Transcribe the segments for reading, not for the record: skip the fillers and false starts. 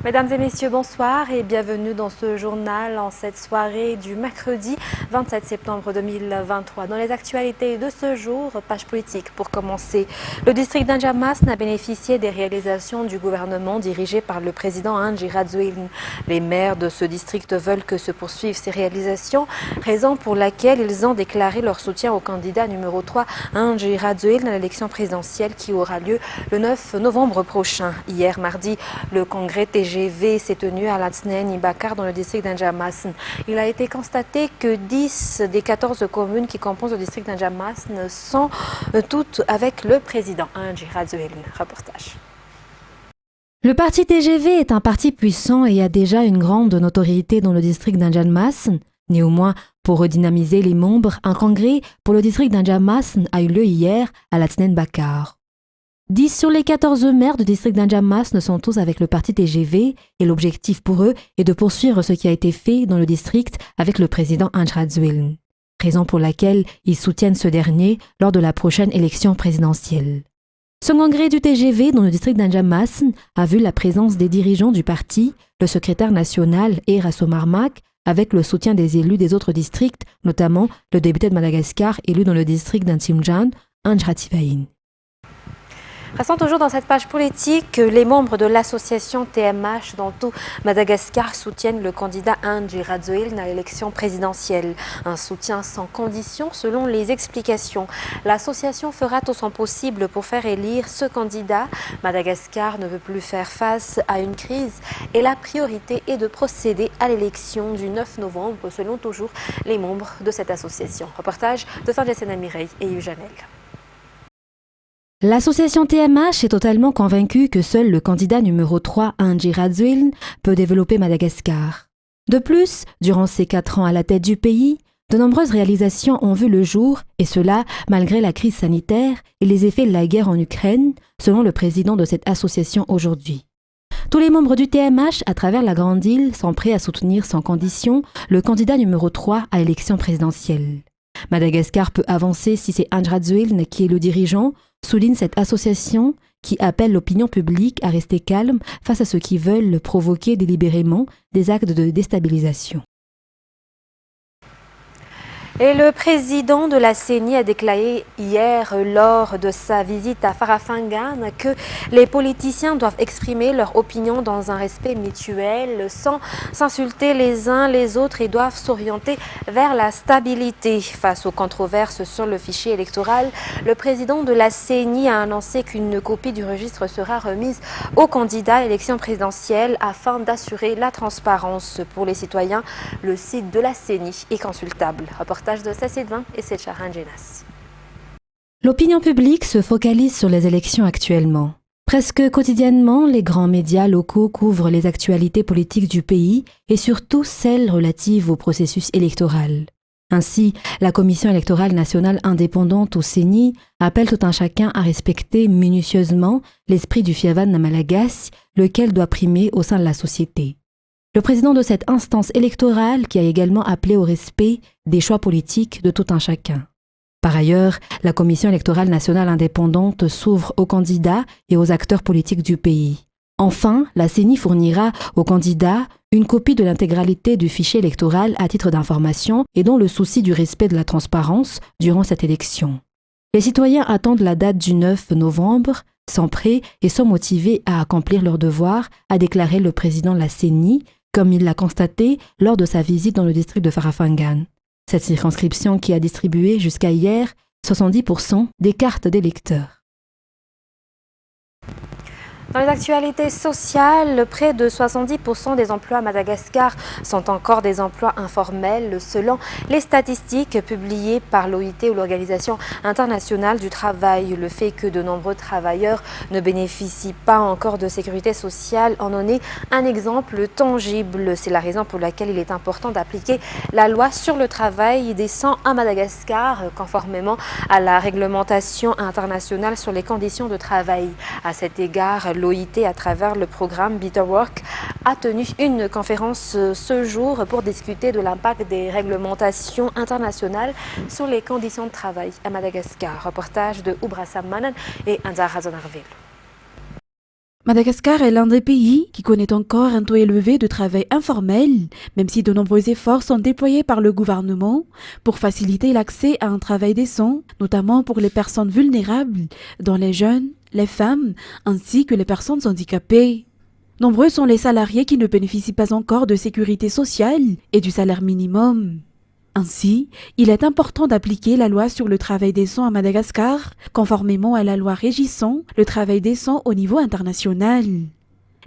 Mesdames et messieurs, bonsoir et bienvenue dans ce journal en cette soirée du mercredi 27 septembre 2023. Dans les actualités de ce jour, page politique pour commencer. Le district d'Anjamas a bénéficié des réalisations du gouvernement dirigé par le président Andji Rajoelina. Les maires de ce district veulent que se poursuivent ces réalisations, raison pour laquelle ils ont déclaré leur soutien au candidat numéro 3, Andji Rajoelina, à l'élection présidentielle qui aura lieu le 9 novembre prochain. Hier mardi, le congrès TGV s'est tenu à Latsnen Bakar dans le district d'Anjamas. Il a été constaté que 10 des 14 communes qui composent le district d'Anjamas sont toutes avec le président Andji Rajoelina. Reportage. Le parti TGV est un parti puissant et a déjà une grande notoriété dans le district d'Anjamas. Néanmoins, pour redynamiser les membres, un congrès pour le district d'Anjamas a eu lieu hier à Latsnen Bakar. 10 sur les 14 maires du district d'Anjamas ne sont tous avec le parti TGV et l'objectif pour eux est de poursuivre ce qui a été fait dans le district avec le président Andji Rajoelina, raison pour laquelle ils soutiennent ce dernier lors de la prochaine élection présidentielle. Ce congrès du TGV dans le district d'Anjamas a vu la présence des dirigeants du parti, le secrétaire national Erasso Marmak, avec le soutien des élus des autres districts, notamment le député de Madagascar élu dans le district d'Antsimjan, Andji Rativaïn. Restons toujours dans cette page politique, les membres de l'association TMH dans tout Madagascar soutiennent le candidat Andji Rajoelina à l'élection présidentielle. Un soutien sans condition selon les explications. L'association fera tout son possible pour faire élire ce candidat. Madagascar ne veut plus faire face à une crise et la priorité est de procéder à l'élection du 9 novembre selon toujours les membres de cette association. Reportage de Fanjessena Mireille et Yves Janel. L'association TMH est totalement convaincue que seul le candidat numéro 3, Andji Rajoelina, peut développer Madagascar. De plus, durant ces 4 ans à la tête du pays, de nombreuses réalisations ont vu le jour, et cela malgré la crise sanitaire et les effets de la guerre en Ukraine, selon le président de cette association aujourd'hui. Tous les membres du TMH à travers la Grande Île sont prêts à soutenir sans condition le candidat numéro 3 à l'élection présidentielle. Madagascar peut avancer si c'est Andji Rajoelina qui est le dirigeant, souligne cette association qui appelle l'opinion publique à rester calme face à ceux qui veulent provoquer délibérément des actes de déstabilisation. Et le président de la CENI a déclaré hier lors de sa visite à Farafengan que les politiciens doivent exprimer leur opinion dans un respect mutuel sans s'insulter les uns les autres et doivent s'orienter vers la stabilité. Face aux controverses sur le fichier électoral, le président de la CENI a annoncé qu'une copie du registre sera remise aux candidats à l'élection présidentielle afin d'assurer la transparence pour les citoyens. Le site de la CENI est consultable. De Sassidvin et Secharan Genas. L'opinion publique se focalise sur les élections actuellement. Presque quotidiennement, les grands médias locaux couvrent les actualités politiques du pays et surtout celles relatives au processus électoral. Ainsi, la Commission électorale nationale indépendante au CENI appelle tout un chacun à respecter minutieusement l'esprit du Fiavan Namalagas, lequel doit primer au sein de la société. Le président de cette instance électorale qui a également appelé au respect des choix politiques de tout un chacun. Par ailleurs, la Commission électorale nationale indépendante s'ouvre aux candidats et aux acteurs politiques du pays. Enfin, la CENI fournira aux candidats une copie de l'intégralité du fichier électoral à titre d'information et dans le souci du respect de la transparence durant cette élection. Les citoyens attendent la date du 9 novembre, sont prêts et sont motivés à accomplir leurs devoirs, a déclaré le président de la CENI, comme il l'a constaté lors de sa visite dans le district de Farafengan. Cette circonscription qui a distribué jusqu'à hier 70% des cartes d'électeurs. Dans les actualités sociales, près de 70% des emplois à Madagascar sont encore des emplois informels selon les statistiques publiées par l'OIT ou l'Organisation internationale du travail. Le fait que de nombreux travailleurs ne bénéficient pas encore de sécurité sociale en est un exemple tangible. C'est la raison pour laquelle il est important d'appliquer la loi sur le travail décent à Madagascar conformément à la réglementation internationale sur les conditions de travail. À cet égard, l'OIT, à travers le programme Better Work, a tenu une conférence ce jour pour discuter de l'impact des réglementations internationales sur les conditions de travail à Madagascar. Reportage de Oubrassa Manan et Anzar Hazonarville. Madagascar est l'un des pays qui connaît encore un taux élevé de travail informel, même si de nombreux efforts sont déployés par le gouvernement pour faciliter l'accès à un travail décent, notamment pour les personnes vulnérables, dont les jeunes, les femmes, ainsi que les personnes handicapées. Nombreux sont les salariés qui ne bénéficient pas encore de sécurité sociale et du salaire minimum. Ainsi, il est important d'appliquer la loi sur le travail décent à Madagascar, conformément à la loi régissant le travail décent au niveau international.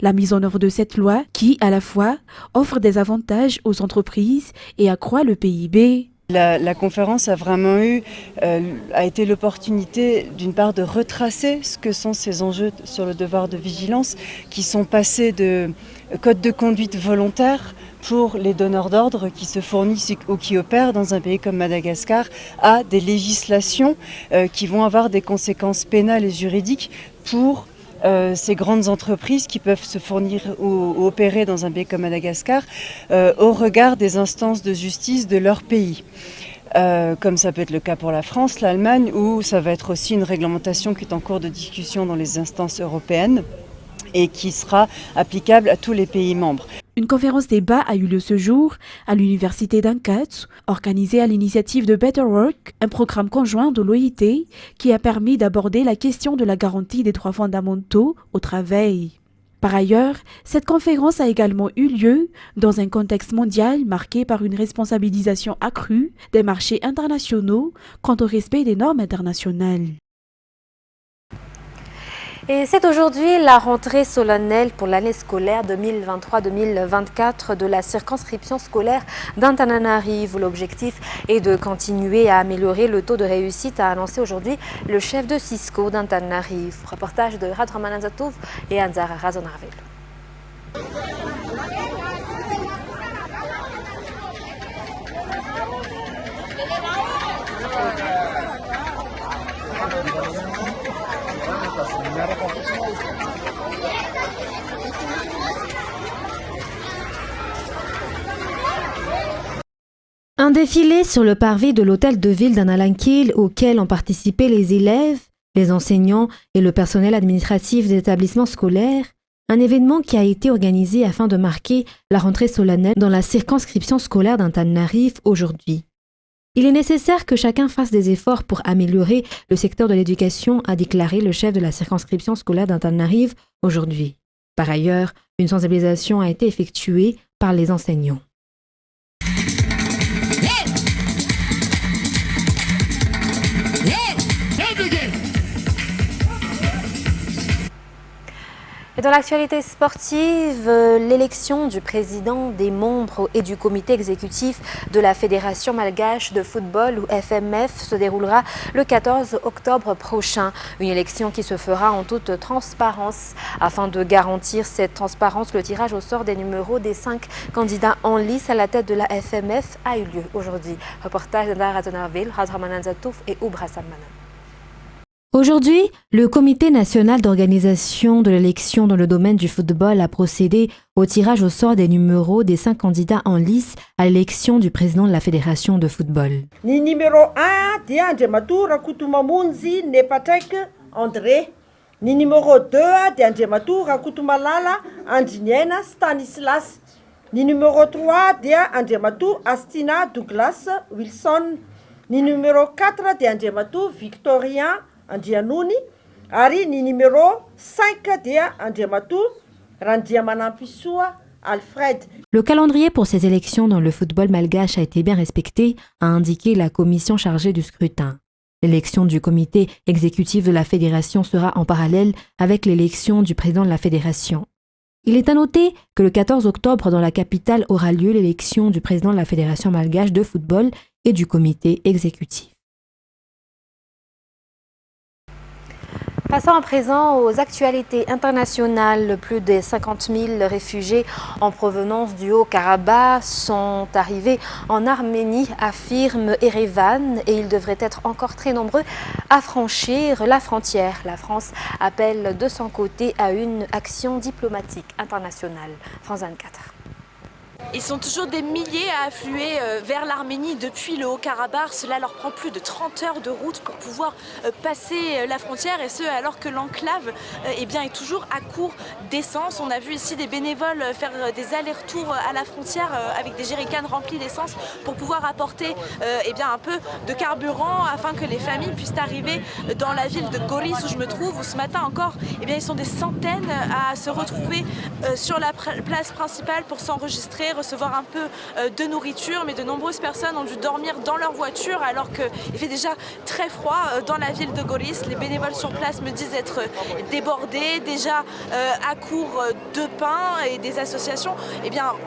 La mise en œuvre de cette loi qui, à la fois, offre des avantages aux entreprises et accroît le PIB. La conférence a vraiment a été l'opportunité d'une part de retracer ce que sont ces enjeux sur le devoir de vigilance qui sont passés de code de conduite volontaire pour les donneurs d'ordre qui se fournissent ou qui opèrent dans un pays comme Madagascar à des législations qui vont avoir des conséquences pénales et juridiques pour ces grandes entreprises qui peuvent se fournir ou opérer dans un pays comme Madagascar au regard des instances de justice de leur pays. Comme ça peut être le cas pour la France, l'Allemagne, ou ça va être aussi une réglementation qui est en cours de discussion dans les instances européennes et qui sera applicable à tous les pays membres. Une conférence débat a eu lieu ce jour à l'université d'Ankara, organisée à l'initiative de Better Work, un programme conjoint de l'OIT qui a permis d'aborder la question de la garantie des droits fondamentaux au travail. Par ailleurs, cette conférence a également eu lieu dans un contexte mondial marqué par une responsabilisation accrue des marchés internationaux quant au respect des normes internationales. Et c'est aujourd'hui la rentrée solennelle pour l'année scolaire 2023-2024 de la circonscription scolaire d'Antananarivo. L'objectif est de continuer à améliorer le taux de réussite, a annoncé aujourd'hui le chef de Cisco d'Antananarivo. Reportage de Radraman Anzatouf et Anzara Razonarvel. Un défilé sur le parvis de l'hôtel de ville d'Analankil auquel ont participé les élèves, les enseignants et le personnel administratif des établissements scolaires, un événement qui a été organisé afin de marquer la rentrée solennelle dans la circonscription scolaire d'Antananarivo aujourd'hui. Il est nécessaire que chacun fasse des efforts pour améliorer le secteur de l'éducation, a déclaré le chef de la circonscription scolaire d'Antananarivo aujourd'hui. Par ailleurs, une sensibilisation a été effectuée par les enseignants. Et dans l'actualité sportive, l'élection du président, des membres et du comité exécutif de la Fédération malgache de football ou FMF se déroulera le 14 octobre prochain. Une élection qui se fera en toute transparence. Afin de garantir cette transparence, le tirage au sort des numéros des 5 candidats en lice à la tête de la FMF a eu lieu aujourd'hui. Reportage d'Andara Razonarvel, Radraman Anzatouf et Oubra Salmanan. Aujourd'hui, le Comité national d'organisation de l'élection dans le domaine du football a procédé au tirage au sort des numéros des 5 candidats en lice à l'élection du président de la Fédération de football. Ni numéro 1 dia Andriamatou Rakutumamunzi Nepatrek André. Ni numéro 2 dia Andriamatou Rakutumalala Andriniena Stanislas. Ni numéro 3 dia Andriamatou Astina Douglas Wilson. Ni numéro 4 dia Andriamatou Victorien Andrianouni, Ari ni numéro 5 dia Andriamatou Randiamanampissoa Alfred. Le calendrier pour ces élections dans le football malgache a été bien respecté, a indiqué la commission chargée du scrutin. L'élection du comité exécutif de la fédération sera en parallèle avec l'élection du président de la fédération. Il est à noter que le 14 octobre dans la capitale aura lieu l'élection du président de la fédération malgache de football et du comité exécutif. Passons à présent aux actualités internationales. Plus de 50 000 réfugiés en provenance du Haut-Karabakh sont arrivés en Arménie, affirme Erevan, et ils devraient être encore très nombreux à franchir la frontière. La France appelle de son côté à une action diplomatique internationale. France 24. Ils sont toujours des milliers à affluer vers l'Arménie depuis le Haut-Karabakh. Cela leur prend plus de 30 heures de route pour pouvoir passer la frontière, et ce alors que l'enclave est toujours à court d'essence. On a vu ici des bénévoles faire des allers-retours à la frontière avec des jerrycans remplis d'essence pour pouvoir apporter un peu de carburant afin que les familles puissent arriver dans la ville de Goris où je me trouve, où ce matin encore ils sont des centaines à se retrouver sur la place principale pour s'enregistrer, recevoir un peu de nourriture, mais de nombreuses personnes ont dû dormir dans leur voiture alors qu'il fait déjà très froid dans la ville de Goris. Les bénévoles sur place me disent être débordés, déjà à court de pain, et des associations.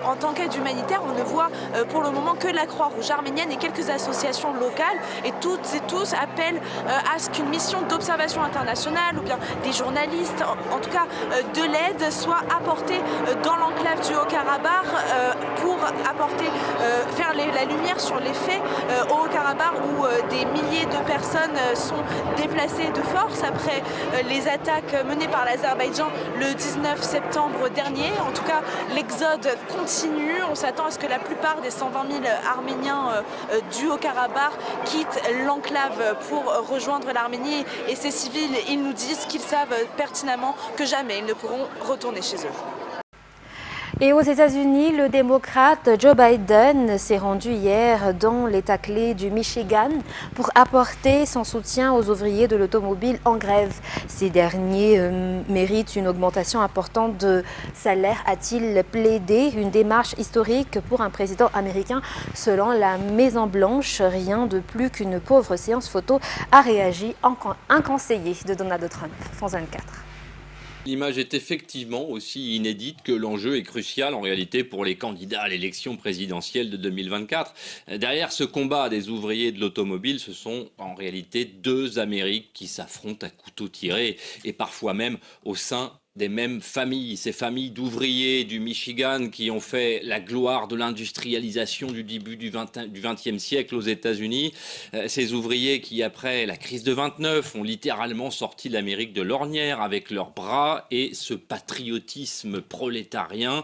En tant qu'aide humanitaire, on ne voit pour le moment que la Croix-Rouge arménienne et quelques associations locales, et toutes et tous appellent à ce qu'une mission d'observation internationale ou bien des journalistes, en tout cas de l'aide, soit apportée dans l'enclave du Haut-Karabakh pour faire la lumière sur les faits au Haut-Karabakh où des milliers de personnes sont déplacées de force après les attaques menées par l'Azerbaïdjan le 19 septembre dernier. En tout cas, l'exode continue. On s'attend à ce que la plupart des 120 000 Arméniens du Haut-Karabakh quittent l'enclave pour rejoindre l'Arménie, et ces civils, ils nous disent qu'ils savent pertinemment que jamais ils ne pourront retourner chez eux. Et aux États-Unis, le démocrate Joe Biden s'est rendu hier dans l'État clé du Michigan pour apporter son soutien aux ouvriers de l'automobile en grève. Ces derniers méritent une augmentation importante de salaire, a-t-il plaidé, une démarche historique pour un président américain. Selon la Maison-Blanche, rien de plus qu'une pauvre séance photo a réagi un conseiller de Donald Trump. France 24. L'image est effectivement aussi inédite que l'enjeu est crucial en réalité pour les candidats à l'élection présidentielle de 2024. Derrière ce combat des ouvriers de l'automobile, ce sont en réalité deux Amériques qui s'affrontent à couteau tiré, et parfois même au sein des mêmes familles, ces familles d'ouvriers du Michigan qui ont fait la gloire de l'industrialisation du début du XXe siècle aux États-Unis. Ces ouvriers qui, après la crise de 29, ont littéralement sorti l'Amérique de l'ornière avec leurs bras, et ce patriotisme prolétarien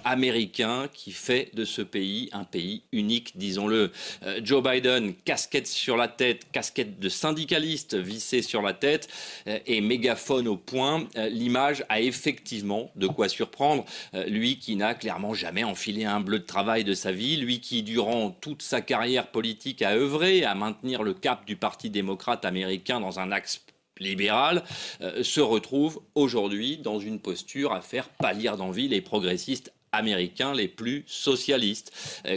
américain qui fait de ce pays un pays unique, disons-le. Joe Biden, casquette sur la tête, casquette de syndicaliste vissée sur la tête et mégaphone au poing, l'image a effectivement de quoi surprendre. Lui qui n'a clairement jamais enfilé un bleu de travail de sa vie, lui qui, durant toute sa carrière politique, a œuvré à maintenir le cap du Parti démocrate américain dans un axe libéral, se retrouve aujourd'hui dans une posture à faire pâlir d'envie les progressistes américains les plus socialistes.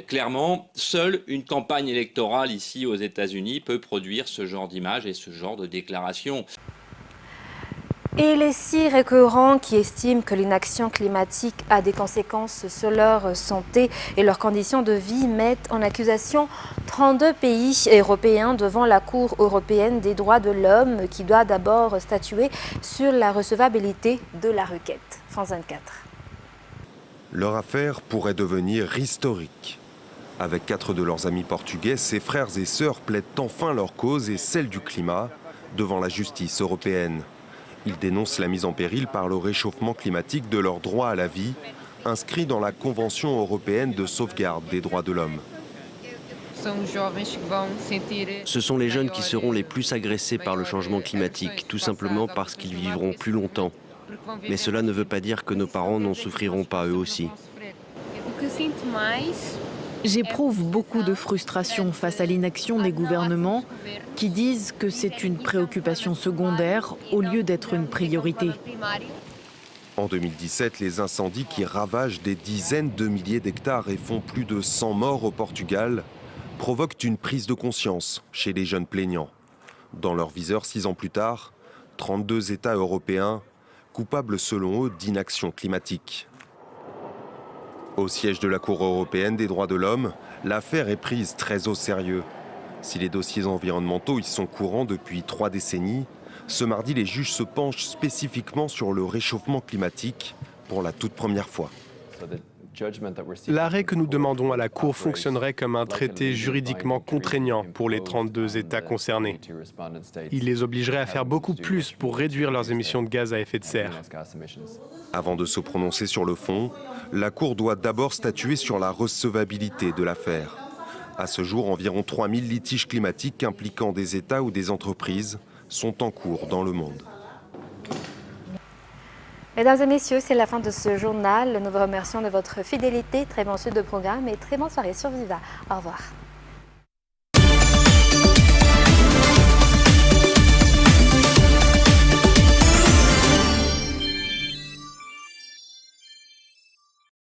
Clairement, seule une campagne électorale ici aux États-Unis peut produire ce genre d'image et ce genre de déclaration. Et les 6 récurrents qui estiment que l'inaction climatique a des conséquences sur leur santé et leurs conditions de vie mettent en accusation 32 pays européens devant la Cour européenne des droits de l'homme, qui doit d'abord statuer sur la recevabilité de la requête. France 24. Leur affaire pourrait devenir historique. Avec 4 de leurs amis portugais, ces frères et sœurs plaident enfin leur cause et celle du climat devant la justice européenne. Ils dénoncent la mise en péril par le réchauffement climatique de leur droit à la vie, inscrit dans la Convention européenne de sauvegarde des droits de l'homme. Ce sont les jeunes qui seront les plus agressés par le changement climatique, tout simplement parce qu'ils vivront plus longtemps. Mais cela ne veut pas dire que nos parents n'en souffriront pas eux aussi. J'éprouve beaucoup de frustration face à l'inaction des gouvernements qui disent que c'est une préoccupation secondaire au lieu d'être une priorité. En 2017, les incendies qui ravagent des dizaines de milliers d'hectares et font plus de 100 morts au Portugal provoquent une prise de conscience chez les jeunes plaignants. Dans leur viseur, 6 ans plus tard, 32 États européens coupables selon eux d'inaction climatique. Au siège de la Cour européenne des droits de l'homme, l'affaire est prise très au sérieux. Si les dossiers environnementaux y sont courants depuis 3 décennies, ce mardi, les juges se penchent spécifiquement sur le réchauffement climatique pour la toute première fois. L'arrêt que nous demandons à la Cour fonctionnerait comme un traité juridiquement contraignant pour les 32 États concernés. Il les obligerait à faire beaucoup plus pour réduire leurs émissions de gaz à effet de serre. Avant de se prononcer sur le fond, la Cour doit d'abord statuer sur la recevabilité de l'affaire. À ce jour, environ 3000 litiges climatiques impliquant des États ou des entreprises sont en cours dans le monde. Mesdames et messieurs, c'est la fin de ce journal. Nous vous remercions de votre fidélité. Très bonne suite de programme et très bonne soirée sur Viva. Au revoir.